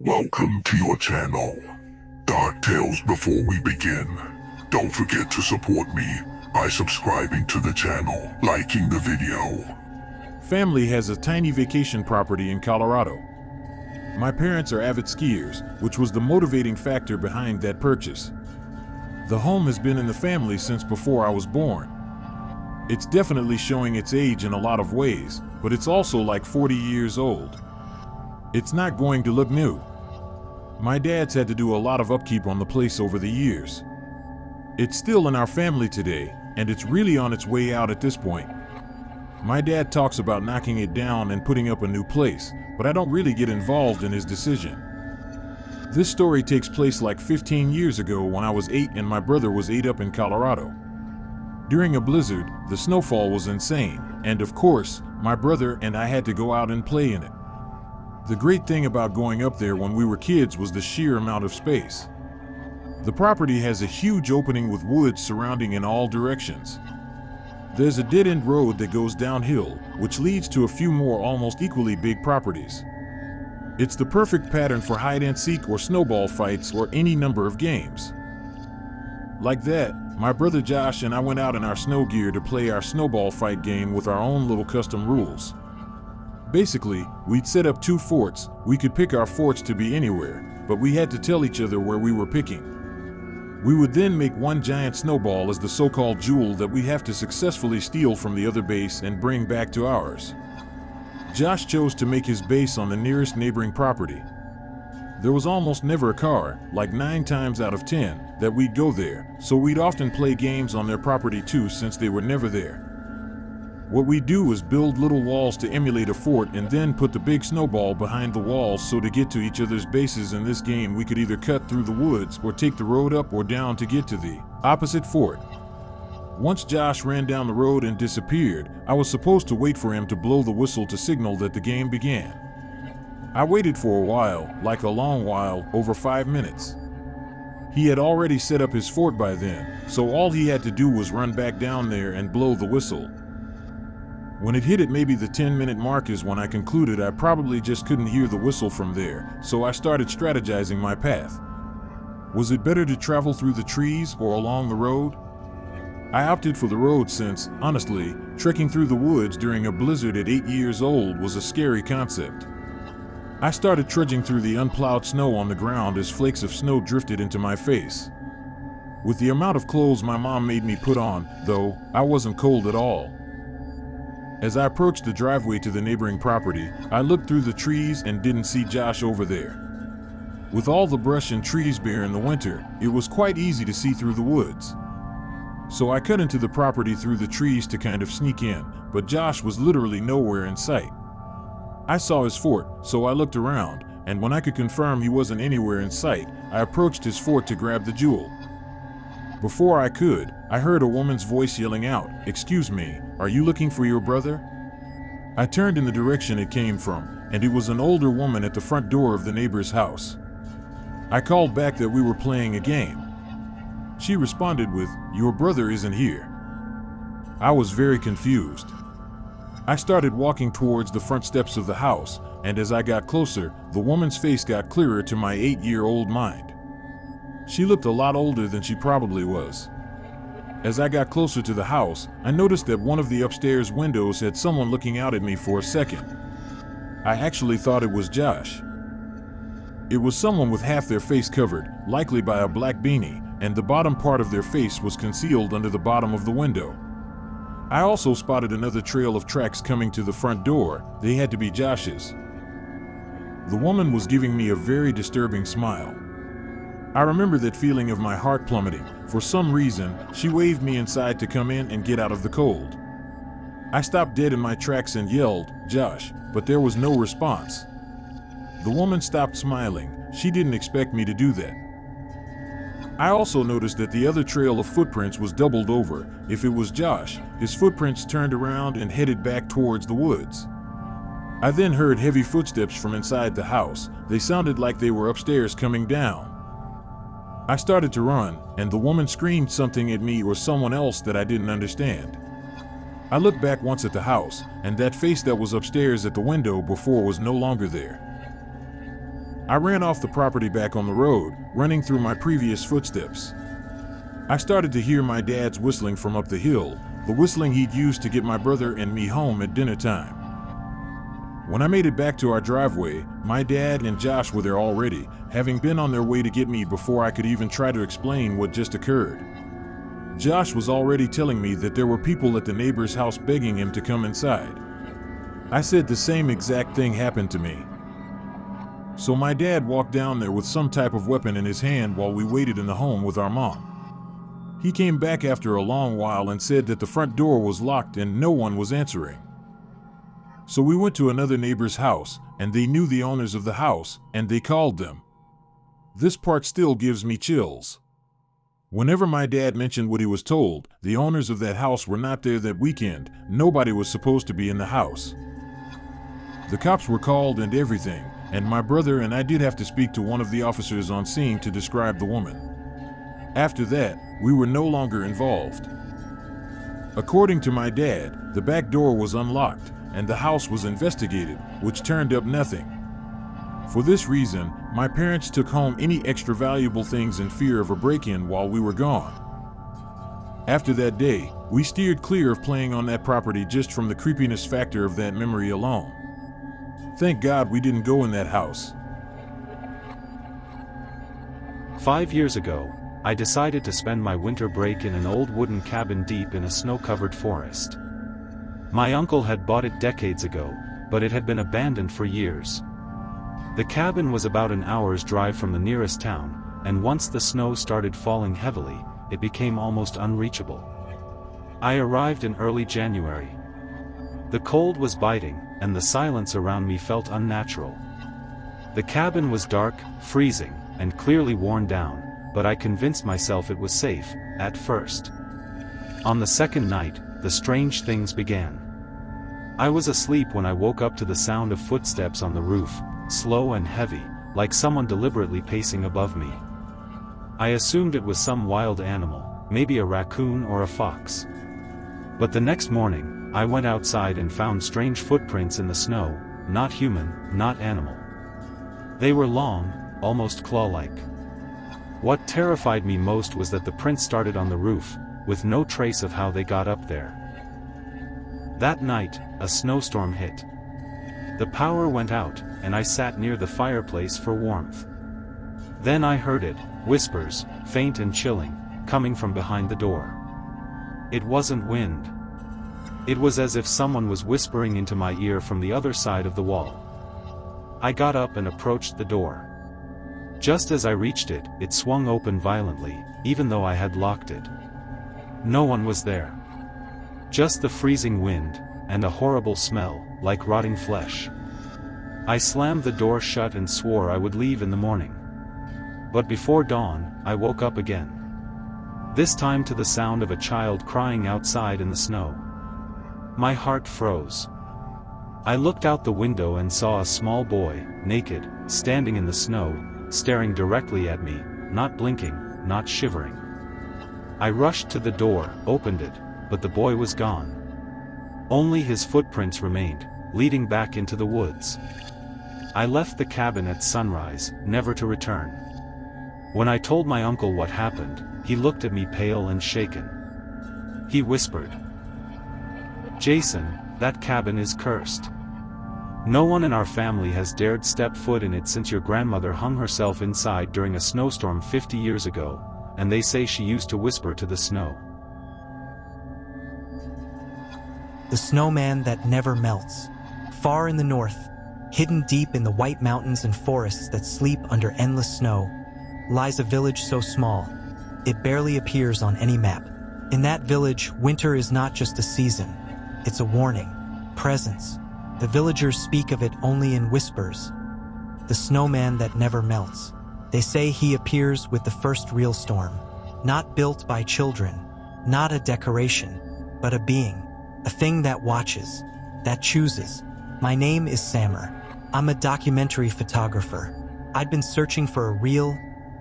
Welcome to your channel, Dark Tales. Before we begin, don't forget to support me by subscribing to the channel, liking the video. Family has a tiny vacation property in Colorado. My parents are avid skiers, which was the motivating factor behind that purchase. The home has been in the family since before I was born. It's definitely showing its age in a lot of ways, but it's also like 40 years old. It's not going to look new. My dad's had to do a lot of upkeep on the place over the years. It's still in our family today, and it's really on its way out at this point. My dad talks about knocking it down and putting up a new place, but I don't really get involved in his decision. This story takes place like 15 years ago when I was 8 and my brother was 8 up in Colorado. During a blizzard, the snowfall was insane, and of course, my brother and I had to go out and play in it. The great thing about going up there when we were kids was the sheer amount of space. The property has a huge opening with woods surrounding in all directions. There's a dead-end road that goes downhill, which leads to a few more almost equally big properties. It's the perfect pattern for hide-and-seek or snowball fights or any number of games. Like that, my brother Josh and I went out in our snow gear to play our snowball fight game with our own little custom rules. Basically, we'd set up 2 forts. We could pick our forts to be anywhere, but we had to tell each other where we were picking. We would then make one giant snowball as the so-called jewel that we have to successfully steal from the other base and bring back to ours. Josh chose to make his base on the nearest neighboring property. There was almost never a car, like 9 times out of 10, that we'd go there, so we'd often play games on their property too since they were never there. What we do is build little walls to emulate a fort and then put the big snowball behind the walls, so to get to each other's bases in this game we could either cut through the woods or take the road up or down to get to the opposite fort. Once Josh ran down the road and disappeared, I was supposed to wait for him to blow the whistle to signal that the game began. I waited for a while, like a long while, over 5 minutes. He had already set up his fort by then, so all he had to do was run back down there and blow the whistle. When it hit at maybe the 10-minute mark is when I concluded I probably just couldn't hear the whistle from there, so I started strategizing my path. Was it better to travel through the trees or along the road? I opted for the road since, honestly, trekking through the woods during a blizzard at 8 years old was a scary concept. I started trudging through the unplowed snow on the ground as flakes of snow drifted into my face. With the amount of clothes my mom made me put on, though, I wasn't cold at all. As I approached the driveway to the neighboring property, I looked through the trees and didn't see Josh over there. With all the brush and trees bare in the winter, it was quite easy to see through the woods. So I cut into the property through the trees to kind of sneak in, but Josh was literally nowhere in sight. I saw his fort, so I looked around, and when I could confirm he wasn't anywhere in sight, I approached his fort to grab the jewel. Before I could, I heard a woman's voice yelling out, "Excuse me, are you looking for your brother?" I turned in the direction it came from, and it was an older woman at the front door of the neighbor's house. I called back that we were playing a game. She responded with, "Your brother isn't here." I was very confused. I started walking towards the front steps of the house, and as I got closer, the woman's face got clearer to my 8-year-old mind. She looked a lot older than she probably was. As I got closer to the house, I noticed that one of the upstairs windows had someone looking out at me for a second. I actually thought it was Josh. It was someone with half their face covered, likely by a black beanie, and the bottom part of their face was concealed under the bottom of the window. I also spotted another trail of tracks coming to the front door. They had to be Josh's. The woman was giving me a very disturbing smile. I remember that feeling of my heart plummeting. For some reason, she waved me inside to come in and get out of the cold. I stopped dead in my tracks and yelled, "Josh," but there was no response. The woman stopped smiling. She didn't expect me to do that. I also noticed that the other trail of footprints was doubled over. If it was Josh, his footprints turned around and headed back towards the woods. I then heard heavy footsteps from inside the house. They sounded like they were upstairs coming down. I started to run, and the woman screamed something at me or someone else that I didn't understand. I looked back once at the house, and that face that was upstairs at the window before was no longer there. I ran off the property back on the road, running through my previous footsteps. I started to hear my dad's whistling from up the hill, the whistling he'd used to get my brother and me home at dinner time. When I made it back to our driveway, my dad and Josh were there already, having been on their way to get me before I could even try to explain what just occurred. Josh was already telling me that there were people at the neighbor's house begging him to come inside. I said the same exact thing happened to me. So my dad walked down there with some type of weapon in his hand while we waited in the home with our mom. He came back after a long while and said that the front door was locked and no one was answering. So we went to another neighbor's house, and they knew the owners of the house, and they called them. This part still gives me chills. Whenever my dad mentioned what he was told, the owners of that house were not there that weekend. Nobody was supposed to be in the house. The cops were called and everything, and my brother and I did have to speak to one of the officers on scene to describe the woman. After that, we were no longer involved. According to my dad, the back door was unlocked, and the house was investigated, which turned up nothing. For this reason, my parents took home any extra valuable things in fear of a break-in while we were gone. After that day, we steered clear of playing on that property just from the creepiness factor of that memory alone. Thank God we didn't go in that house. 5 years ago, I decided to spend my winter break in an old wooden cabin deep in a snow-covered forest. My uncle had bought it decades ago, but it had been abandoned for years. The cabin was about an hour's drive from the nearest town, and once the snow started falling heavily, it became almost unreachable. I arrived in early January. The cold was biting, and the silence around me felt unnatural. The cabin was dark, freezing, and clearly worn down, but I convinced myself it was safe, at first. On the second night, the strange things began. I was asleep when I woke up to the sound of footsteps on the roof, slow and heavy, like someone deliberately pacing above me. I assumed it was some wild animal, maybe a raccoon or a fox. But the next morning, I went outside and found strange footprints in the snow, not human, not animal. They were long, almost claw-like. What terrified me most was that the prints started on the roof, with no trace of how they got up there. That night, a snowstorm hit. The power went out, and I sat near the fireplace for warmth. Then I heard it, whispers, faint and chilling, coming from behind the door. It wasn't wind. It was as if someone was whispering into my ear from the other side of the wall. I got up and approached the door. Just as I reached it, it swung open violently, even though I had locked it. No one was there. Just the freezing wind, and a horrible smell, like rotting flesh. I slammed the door shut and swore I would leave in the morning. But before dawn, I woke up again. This time to the sound of a child crying outside in the snow. My heart froze. I looked out the window and saw a small boy, naked, standing in the snow, staring directly at me, not blinking, not shivering. I rushed to the door, opened it, but the boy was gone. Only his footprints remained, leading back into the woods. I left the cabin at sunrise, never to return. When I told my uncle what happened, he looked at me pale and shaken. He whispered, "Jason, that cabin is cursed. No one in our family has dared step foot in it since your grandmother hung herself inside during a snowstorm 50 years ago, and they say she used to whisper to the snow." The snowman that never melts. Far in the north, hidden deep in the white mountains and forests that sleep under endless snow, lies a village so small, it barely appears on any map. In that village, winter is not just a season, it's a warning, presence. The villagers speak of it only in whispers. The snowman that never melts. They say he appears with the first real storm. Not built by children, not a decoration, but a being. A thing that watches, that chooses. My name is Sammer. I'm a documentary photographer. I'd been searching for a real,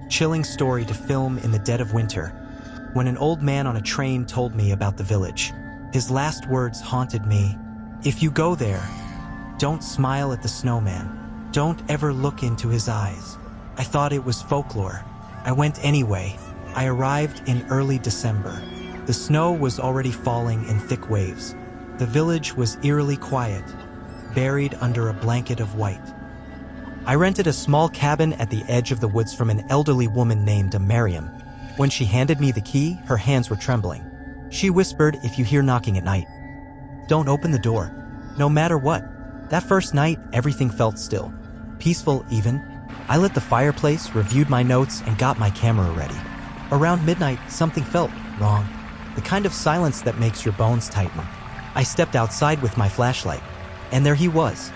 chilling story to film in the dead of winter, when an old man on a train told me about the village. His last words haunted me. If you go there, don't smile at the snowman. Don't ever look into his eyes. I thought it was folklore. I went anyway. I arrived in early December. The snow was already falling in thick waves. The village was eerily quiet, buried under a blanket of white. I rented a small cabin at the edge of the woods from an elderly woman named Miriam. When she handed me the key, her hands were trembling. She whispered, "If you hear knocking at night, don't open the door, no matter what." That first night, everything felt still, peaceful even. I lit the fireplace, reviewed my notes, and got my camera ready. Around midnight, something felt wrong. The kind of silence that makes your bones tighten. I stepped outside with my flashlight, and there he was,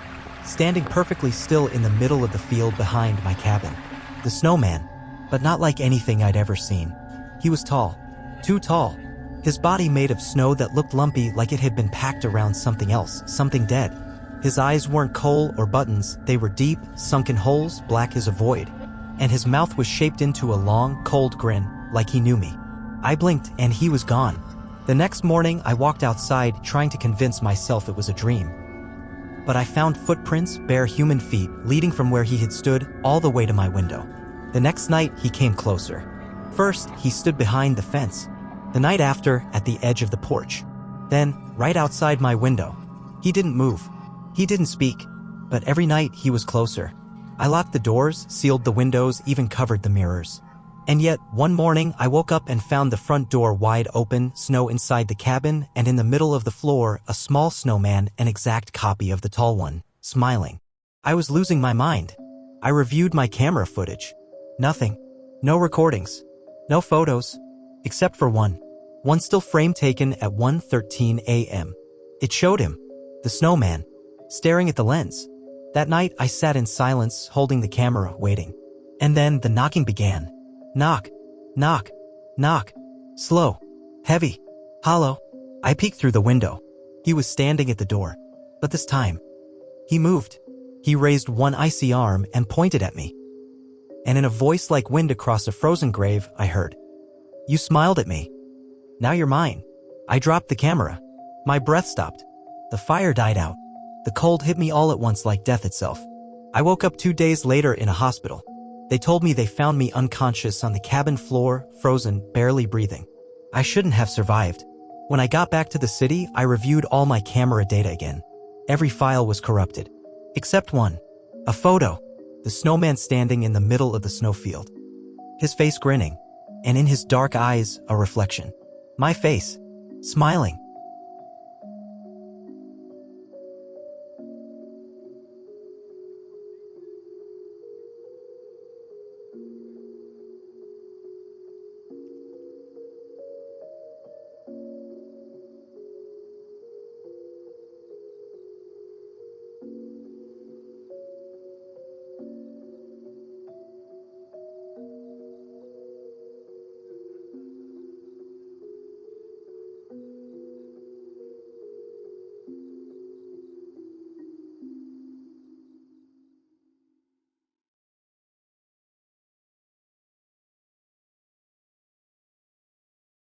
standing perfectly still in the middle of the field behind my cabin. The snowman, but not like anything I'd ever seen. He was tall, too tall. His body made of snow that looked lumpy, like it had been packed around something else, something dead. His eyes weren't coal or buttons, they were deep, sunken holes, black as a void. And his mouth was shaped into a long, cold grin, like he knew me. I blinked and he was gone. The next morning, I walked outside trying to convince myself it was a dream. But I found footprints, bare human feet, leading from where he had stood all the way to my window. The next night, he came closer. First, he stood behind the fence. The night after, at the edge of the porch. Then, right outside my window. He didn't move. He didn't speak. But every night, he was closer. I locked the doors, sealed the windows, even covered the mirrors. And yet, one morning, I woke up and found the front door wide open, snow inside the cabin, and in the middle of the floor, a small snowman, an exact copy of the tall one, smiling. I was losing my mind. I reviewed my camera footage. Nothing. No recordings. No photos. Except for one. One still frame taken at 1:13 a.m. It showed him, the snowman, staring at the lens. That night, I sat in silence, holding the camera, waiting. And then the knocking began. Knock, knock, knock. Slow, heavy, hollow. I peeked through the window. He was standing at the door. But this time, he moved. He raised one icy arm and pointed at me. And in a voice like wind across a frozen grave, I heard, "You smiled at me. Now you're mine." I dropped the camera. My breath stopped. The fire died out. The cold hit me all at once like death itself. I woke up 2 days later in a hospital. They told me they found me unconscious on the cabin floor, frozen, barely breathing. I shouldn't have survived. When I got back to the city, I reviewed all my camera data again. Every file was corrupted. Except one. A photo. The snowman standing in the middle of the snowfield. His face grinning. And in his dark eyes, a reflection. My face. Smiling.